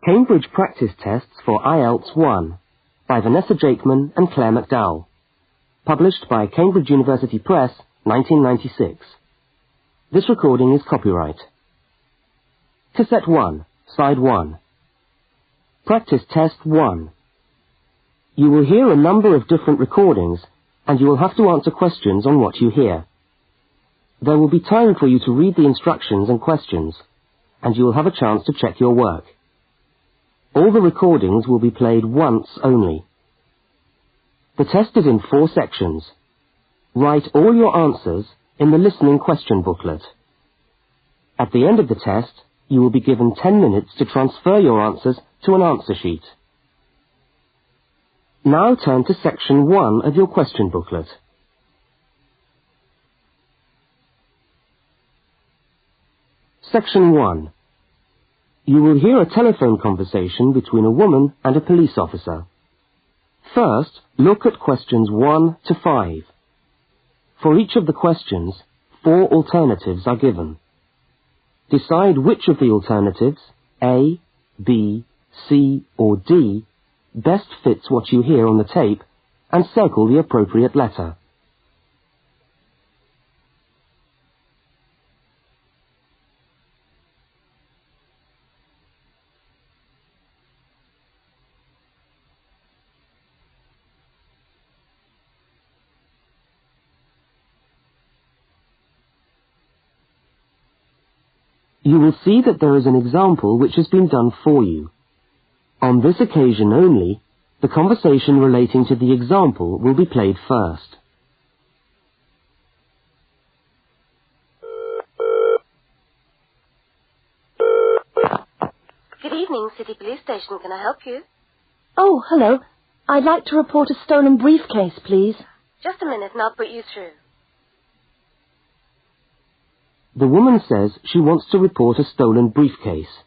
Cambridge Practice Tests for IELTS 1 by Vanessa Jakeman and Claire McDowell. Published by Cambridge University Press, 1996. This recording is copyright. Cassette 1, Side 1. Practice Test 1. You will hear a number of different recordings, and you will have to answer questions on what you hear. There will be time for you to read the instructions and questions, and you will have a chance to check your work. All the recordings will be played once only. The test is in 4 sections. Write all your answers in the listening question booklet. At the end of the test, you will be given 10 minutes to transfer your answers to an answer sheet. Now turn to section 1 of your question booklet. Section 1. You will hear a telephone conversation between a woman and a police officer. First, look at questions 1 to 5. For each of the questions, 4 alternatives are given. Decide which of the alternatives, A, B, C, or D, best fits what you hear on the tape, and circle the appropriate letter. You will see that there is an example which has been done for you. On this occasion only, the conversation relating to the example will be played first. Good evening, City Police Station. Can I help you? Oh, hello. I'd like to report a stolen briefcase, please. Just a minute and I'll put you through. The woman says she wants to report a stolen briefcase,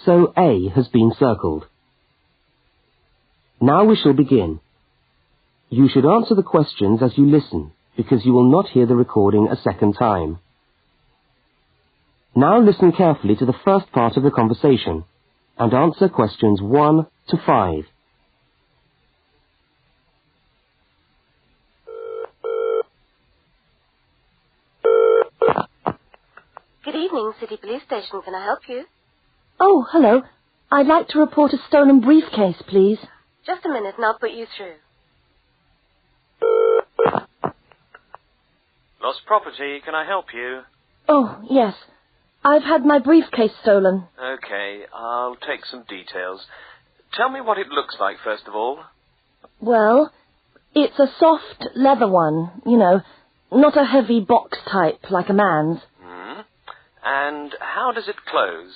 so A has been circled. Now we shall begin. You should answer the questions as you listen, because you will not hear the recording a second time. Now listen carefully to the first part of the conversation, and answer questions 1 to 5. Good evening, City Police Station. Can I help you? Oh, hello. I'd like to report a stolen briefcase, please. Just a minute and I'll put you through. Lost property, can I help you? Oh, yes. I've had my briefcase stolen. Okay, I'll take some details. Tell me what it looks like, first of all. Well, it's a soft leather one, you know, not a heavy box type like a man's. And how does it close?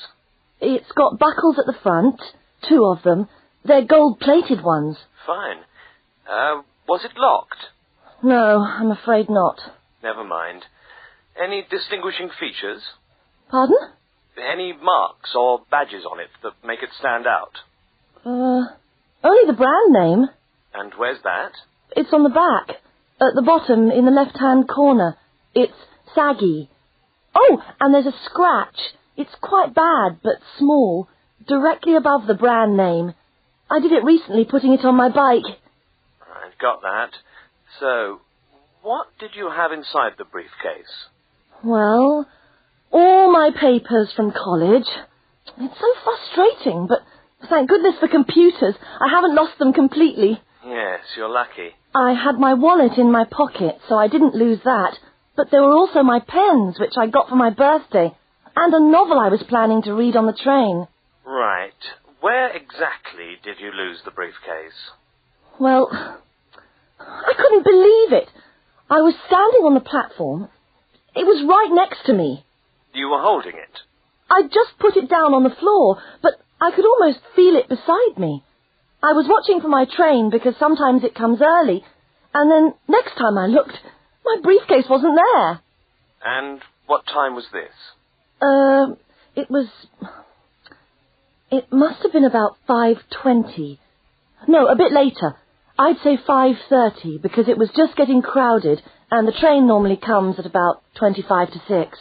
It's got buckles at the front, 2 of them. They're gold-plated ones. Fine. Was it locked? No, I'm afraid not. Never mind. Any distinguishing features? Pardon? Any marks or badges on it that make it stand out? Only the brand name. And where's that? It's on the back, at the bottom in the left-hand corner. It's saggy. Oh, and there's a scratch. It's quite bad, but small, directly above the brand name. I did it recently, putting it on my bike. I've got that. So, what did you have inside the briefcase? Well, all my papers from college. It's so frustrating, but thank goodness for computers. I haven't lost them completely. Yes, you're lucky. I had my wallet in my pocket, so I didn't lose that. But there were also my pens, which I got for my birthday, and a novel I was planning to read on the train. Right. Where exactly did you lose the briefcase? Well, I couldn't believe it. I was standing on the platform. It was right next to me. You were holding it? I'd just put it down on the floor, but I could almost feel it beside me. I was watching for my train because sometimes it comes early, and then next time I looked, my briefcase wasn't there. And what time was this? It must have been about 5:20. No, a bit later. I'd say 5:30 because it was just getting crowded and the train normally comes at about 25 to 6.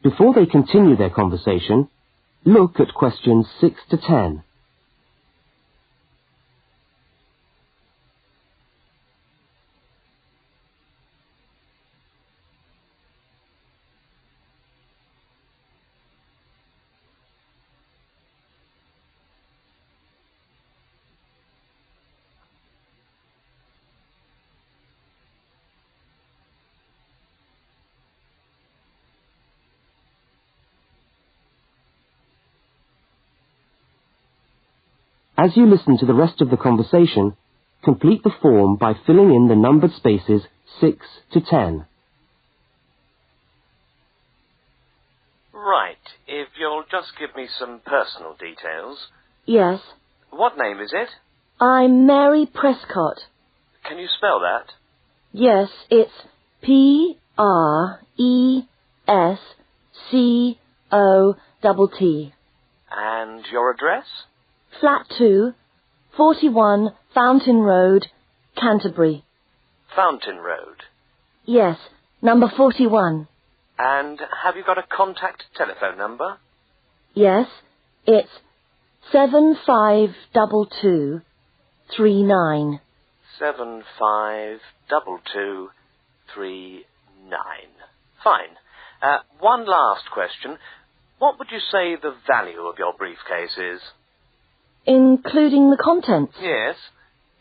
Before they continue their conversation, look at questions 6 to 10. As you listen to the rest of the conversation, complete the form by filling in the numbered spaces 6 to 10. Right. If you'll just give me some personal details. Yes. What name is it? I'm Mary Prescott. Can you spell that? Yes, it's Prescott. And your address? Flat 2, 41 Fountain Road, Canterbury. Fountain Road. Yes, number 41. And have you got a contact telephone number? Yes, it's 752239. 752239. Fine. One last question. What would you say the value of your briefcase is? Including the contents? Yes.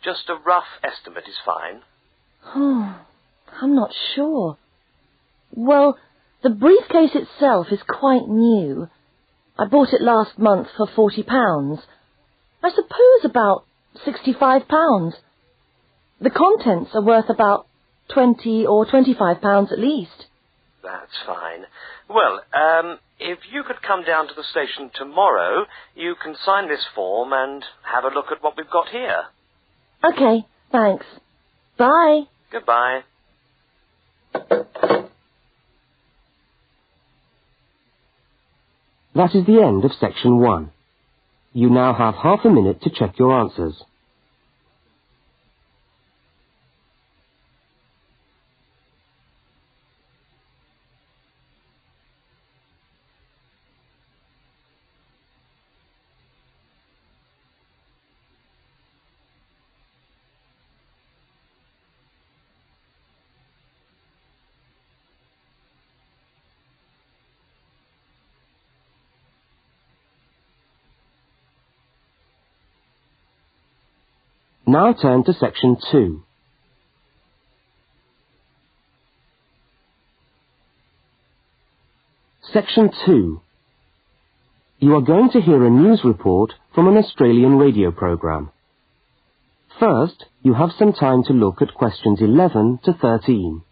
Just a rough estimate is fine. Oh, I'm not sure. Well, the briefcase itself is quite new. I bought it last month for £40. I suppose about £65. The contents are worth about £20 or £25 at least. That's fine. Well, if you could come down to the station tomorrow, you can sign this form and have a look at what we've got here. Okay, thanks. Bye. Goodbye. That is the end of section 1. You now have half a minute to check your answers. Now turn to section 2. Section 2. You are going to hear a news report from an Australian radio program. First, you have some time to look at questions 11 to 13.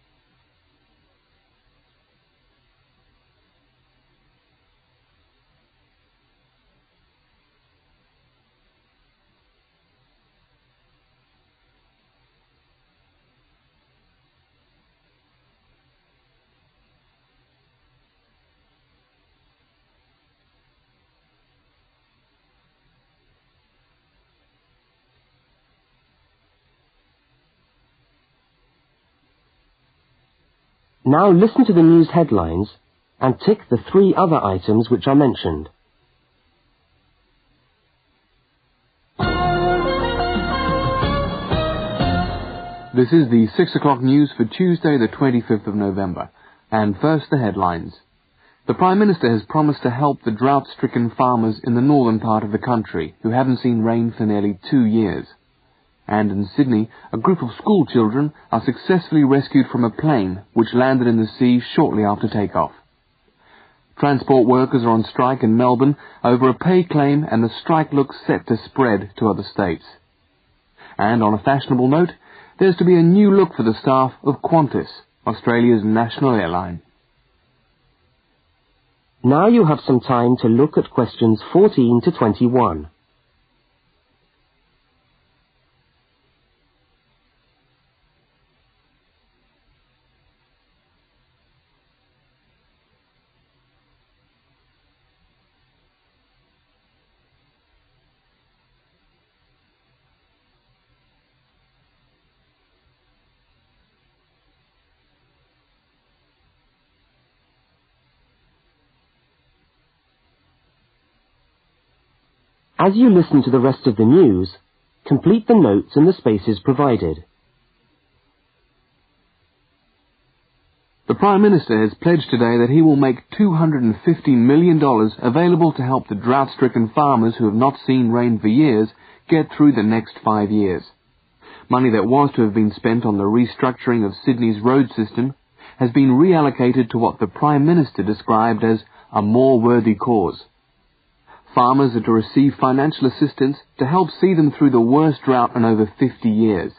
Now listen to the news headlines and tick the 3 other items which are mentioned. This is the 6 o'clock news for Tuesday, the 25th of November. And first, the headlines. The Prime Minister has promised to help the drought-stricken farmers in the northern part of the country who haven't seen rain for nearly 2 years. And in Sydney, a group of school children are successfully rescued from a plane which landed in the sea shortly after takeoff. Transport workers are on strike in Melbourne over a pay claim, and the strike looks set to spread to other states. And on a fashionable note, there's to be a new look for the staff of Qantas, Australia's national airline. Now you have some time to look at questions 14 to 21. As you listen to the rest of the news, complete the notes in the spaces provided. The Prime Minister has pledged today that he will make $250 million available to help the drought-stricken farmers who have not seen rain for years get through the next 5 years. Money that was to have been spent on the restructuring of Sydney's road system has been reallocated to what the Prime Minister described as a more worthy cause. Farmers are to receive financial assistance to help see them through the worst drought in over 50 years.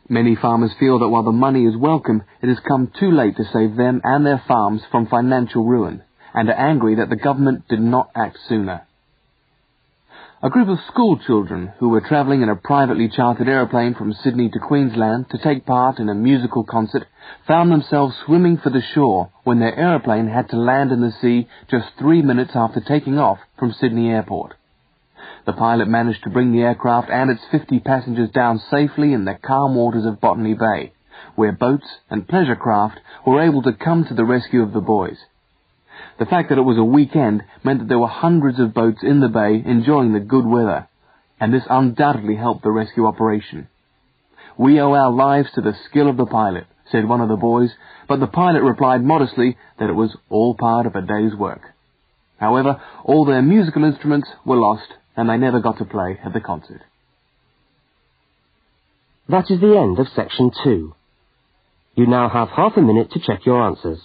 Many farmers feel that while the money is welcome, it has come too late to save them and their farms from financial ruin, and are angry that the government did not act sooner. A group of school children who were travelling in a privately chartered aeroplane from Sydney to Queensland to take part in a musical concert found themselves swimming for the shore when their aeroplane had to land in the sea just 3 minutes after taking off from Sydney Airport. The pilot managed to bring the aircraft and its 50 passengers down safely in the calm waters of Botany Bay, where boats and pleasure craft were able to come to the rescue of the boys. The fact that it was a weekend meant that there were hundreds of boats in the bay enjoying the good weather, and this undoubtedly helped the rescue operation. "We owe our lives to the skill of the pilot," said one of the boys, but the pilot replied modestly that it was all part of a day's work. However, all their musical instruments were lost, and they never got to play at the concert. That is the end of section 2. You now have half a minute to check your answers.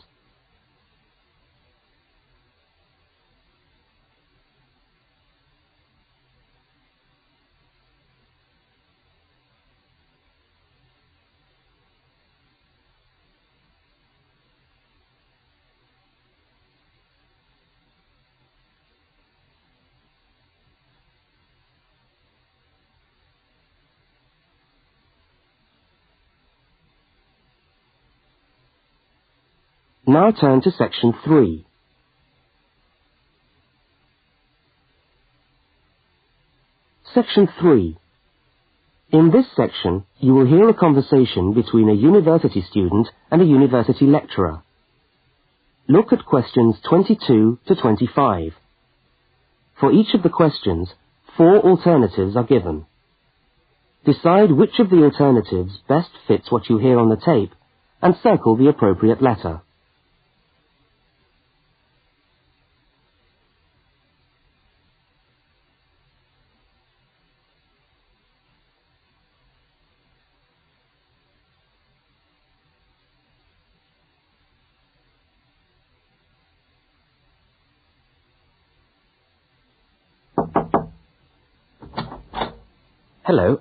Now turn to section 3. Section 3. In this section, you will hear a conversation between a university student and a university lecturer. Look at questions 22 to 25. For each of the questions, 4 alternatives are given. Decide which of the alternatives best fits what you hear on the tape and circle the appropriate letter. Hello.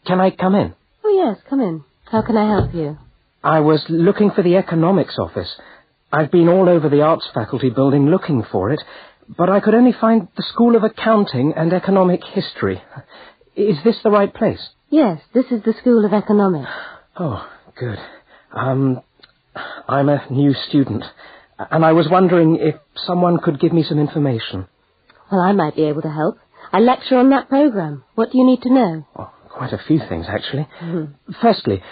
Can I come in? Oh, yes, come in. How can I help you? I was looking for the economics office. I've been all over the arts faculty building looking for it, but I could only find the School of Accounting and Economic History. Is this the right place? Yes, this is the School of Economics. Oh, good. I'm a new student, and I was wondering if someone could give me some information. Well, I might be able to help. I lecture on that program. What do you need to know? Oh, quite a few things, actually. Firstly,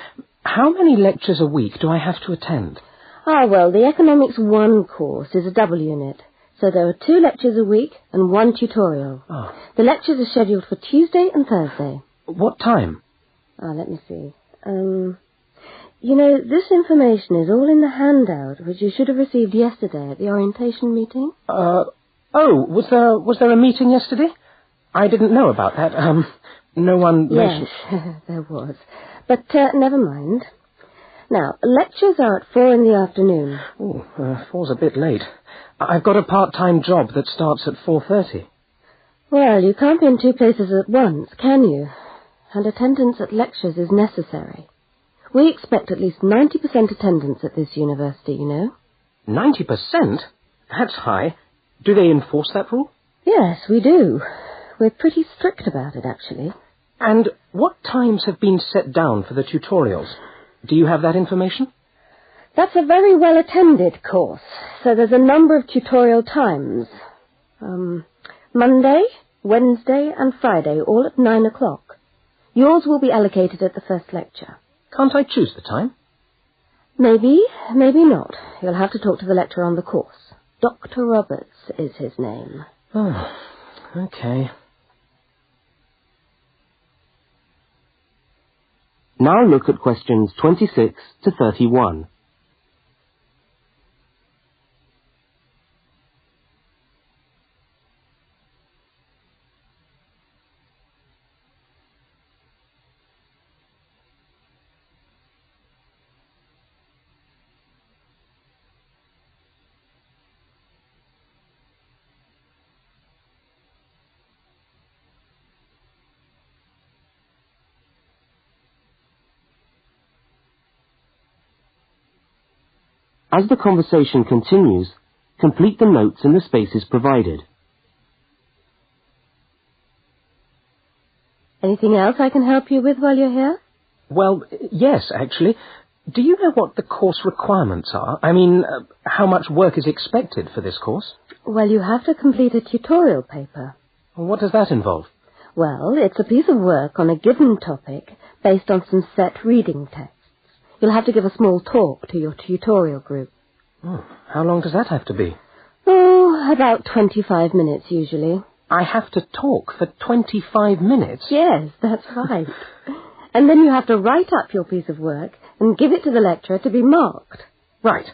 how many lectures a week do I have to attend? Well, the Economics 1 course is a double unit. So there are 2 lectures a week and 1 tutorial. Oh. The lectures are scheduled for Tuesday and Thursday. What time? Let me see. This information is all in the handout, which you should have received yesterday at the orientation meeting. Was there a meeting yesterday? I didn't know about that. No one mentioned... Yes, there was. But never mind. Now, lectures are at 4 in the afternoon. 4's a bit late. I've got a part-time job that starts at 4:30. Well, you can't be in 2 places at once, can you? And attendance at lectures is necessary. We expect at least 90% attendance at this university, you know. 90%? That's high. Do they enforce that rule? Yes, we do. We're pretty strict about it, actually. And what times have been set down for the tutorials? Do you have that information? That's a very well-attended course, so there's a number of tutorial times. Monday, Wednesday, and Friday, all at 9 o'clock. Yours will be allocated at the first lecture. Can't I choose the time? Maybe, maybe not. You'll have to talk to the lecturer on the course. Dr. Roberts is his name. Oh, okay. Now look at questions 26 to 31. As the conversation continues, complete the notes in the spaces provided. Anything else I can help you with while you're here? Well, yes, actually. Do you know what the course requirements are? I mean, how much work is expected for this course? Well, you have to complete a tutorial paper. What does that involve? Well, it's a piece of work on a given topic based on some set reading texts. You'll have to give a small talk to your tutorial group. Oh, how long does that have to be? Oh, about 25 minutes usually. I have to talk for 25 minutes? Yes, that's right. And then you have to write up your piece of work and give it to the lecturer to be marked. Right.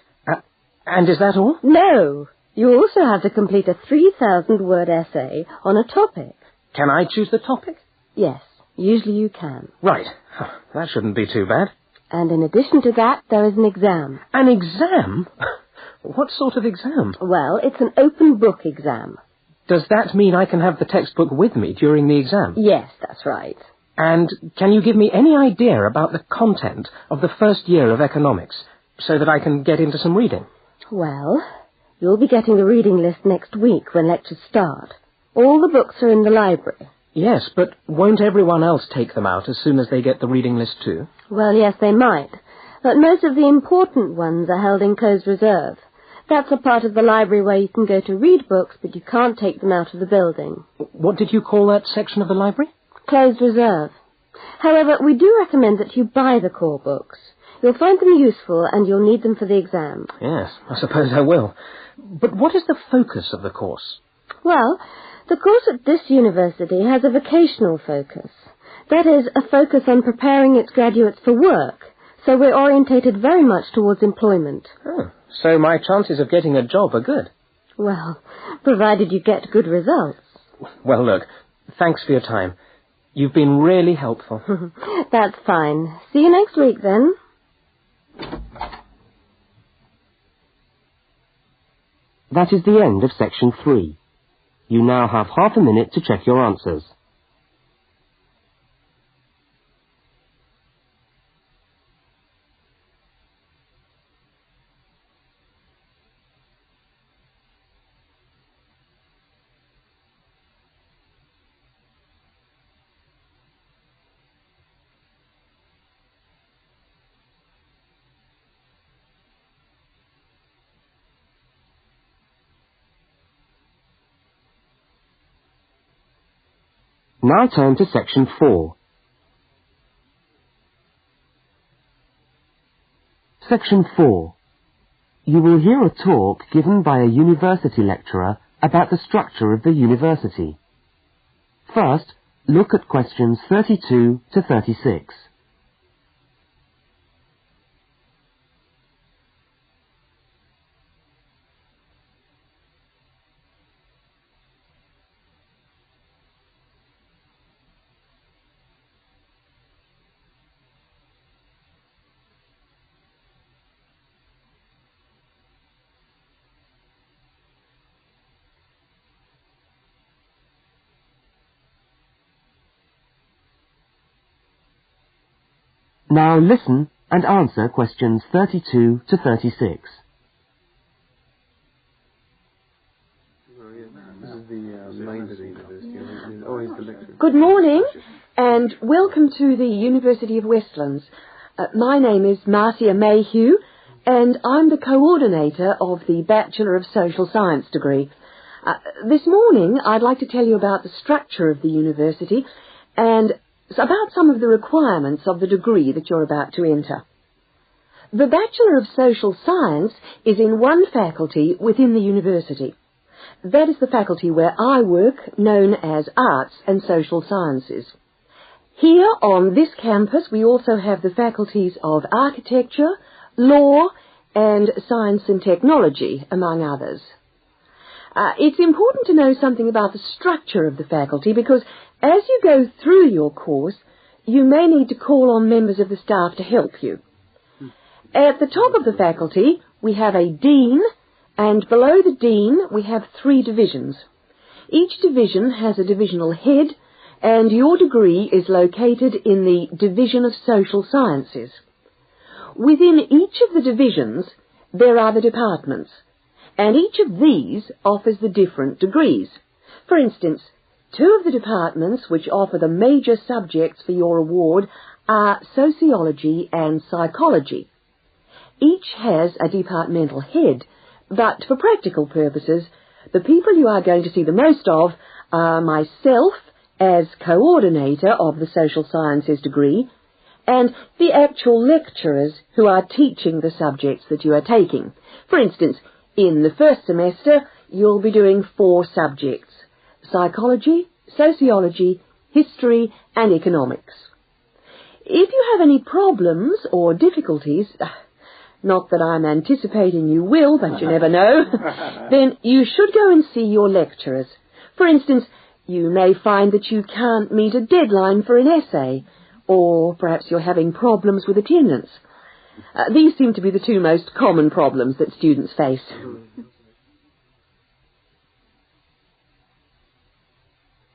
And is that all? No. You also have to complete a 3,000-word essay on a topic. Can I choose the topic? Yes, usually you can. Right. That shouldn't be too bad. And in addition to that, there is an exam. An exam? What sort of exam? Well, it's an open book exam. Does that mean I can have the textbook with me during the exam? Yes, that's right. And can you give me any idea about the content of the first year of economics, so that I can get into some reading? Well, you'll be getting the reading list next week when lectures start. All the books are in the library. Yes, but won't everyone else take them out as soon as they get the reading list too? Well, yes, they might. But most of the important ones are held in closed reserve. That's a part of the library where you can go to read books, but you can't take them out of the building. What did you call that section of the library? Closed reserve. However, we do recommend that you buy the core books. You'll find them useful and you'll need them for the exam. Yes, I suppose I will. But what is the focus of the course? Well, the course at this university has a vocational focus. That is, a focus on preparing its graduates for work. So we're orientated very much towards employment. Oh, so my chances of getting a job are good? Well, provided you get good results. Well, look, thanks for your time. You've been really helpful. That's fine. See you next week, then. That is the end of section 3. You now have half a minute to check your answers. Now turn to section 4. Section 4. You will hear a talk given by a university lecturer about the structure of the university. First, look at questions 32 to 36. Now listen and answer questions 32 to 36. Good morning and welcome to the University of Westlands. My name is Marcia Mayhew and I'm the coordinator of the Bachelor of Social Science degree. This morning I'd like to tell you about the structure of the university and about some of the requirements of the degree that you're about to enter. The Bachelor of Social Science is in one faculty within the university. That is the faculty where I work, known as Arts and Social Sciences. Here on this campus we also have the faculties of architecture, law and science and technology, among others. It's important to know something about the structure of the faculty because as you go through your course, you may need to call on members of the staff to help you. At the top of the faculty, we have a dean, and below the dean, we have 3 divisions. Each division has a divisional head, and your degree is located in the Division of Social Sciences. Within each of the divisions, there are the departments, and each of these offers the different degrees. For instance, 2 of the departments which offer the major subjects for your award are sociology and psychology. Each has a departmental head, but for practical purposes, the people you are going to see the most of are myself as coordinator of the social sciences degree, and the actual lecturers who are teaching the subjects that you are taking. For instance, in the first semester, you'll be doing 4 subjects: psychology, sociology, history, and economics. If you have any problems or difficulties, not that I'm anticipating you will, but you never know, then you should go and see your lecturers. For instance, you may find that you can't meet a deadline for an essay, or perhaps you're having problems with attendance. These seem to be the 2 most common problems that students face.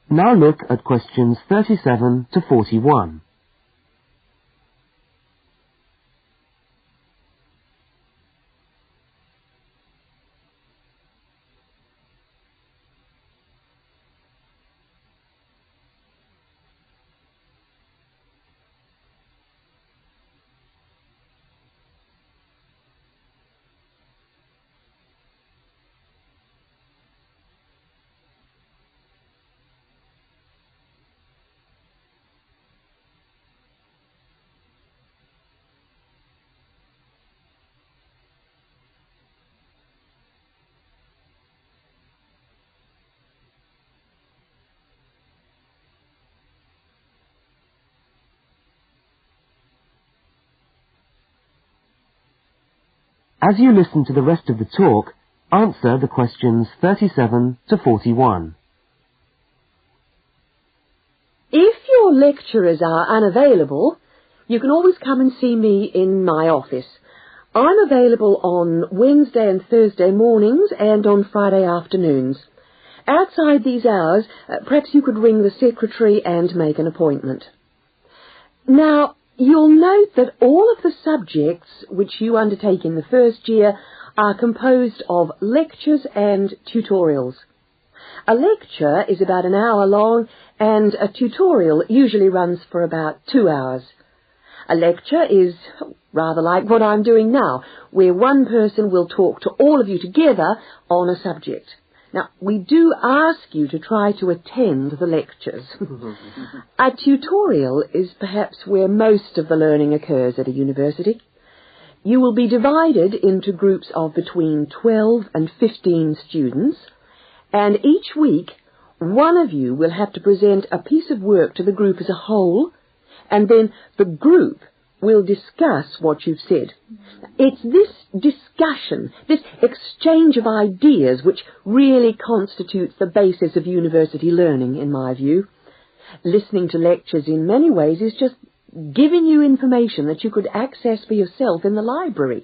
Now look at questions 37 to 41. As you listen to the rest of the talk, answer the questions 37 to 41. If your lecturers are unavailable, you can always come and see me in my office. I'm available on Wednesday and Thursday mornings and on Friday afternoons. Outside these hours, perhaps you could ring the secretary and make an appointment. Now, you'll note that all of the subjects which you undertake in the first year are composed of lectures and tutorials. A lecture is about an hour long, and a tutorial usually runs for about 2 hours. A lecture is rather like what I'm doing now, where one person will talk to all of you together on a subject. Now, we do ask you to try to attend the lectures. A tutorial is perhaps where most of the learning occurs at a university. You will be divided into groups of between 12 and 15 students, and each week one of you will have to present a piece of work to the group as a whole, and then the group will discuss what you've said. It's this discussion, this exchange of ideas, which really constitutes the basis of university learning, in my view. Listening to lectures in many ways is just giving you information that you could access for yourself in the library.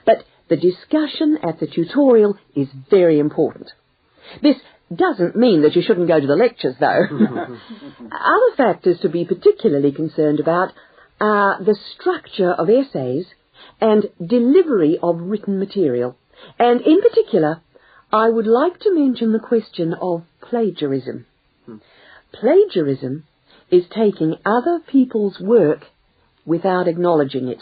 But the discussion at the tutorial is very important. This doesn't mean that you shouldn't go to the lectures, though. Other factors to be particularly concerned about are the structure of essays and delivery of written material. And in particular, I would like to mention the question of plagiarism. Plagiarism is taking other people's work without acknowledging it.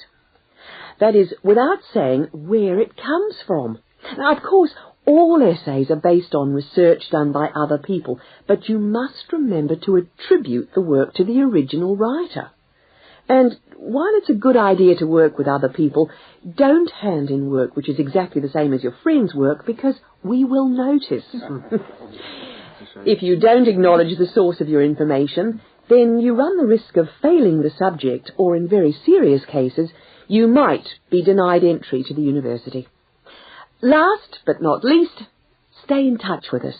That is, without saying where it comes from. Now, of course, all essays are based on research done by other people, but you must remember to attribute the work to the original writer. And while it's a good idea to work with other people, don't hand in work which is exactly the same as your friend's work, because we will notice. If you don't acknowledge the source of your information, then you run the risk of failing the subject, or in very serious cases, you might be denied entry to the university. Last but not least, stay in touch with us.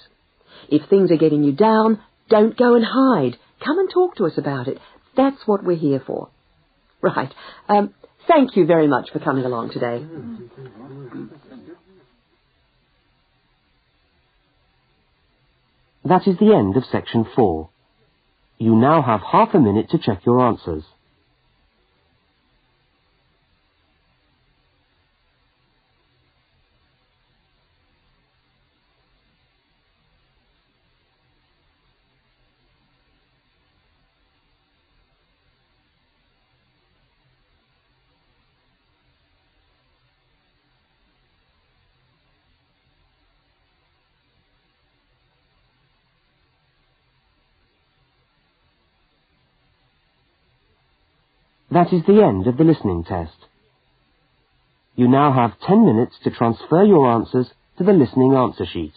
If things are getting you down, don't go and hide. Come and talk to us about it. That's what we're here for. Right. Thank you very much for coming along today. That is the end of section 4. You now have half a minute to check your answers. That is the end of the listening test. You now have 10 minutes to transfer your answers to the listening answer sheet.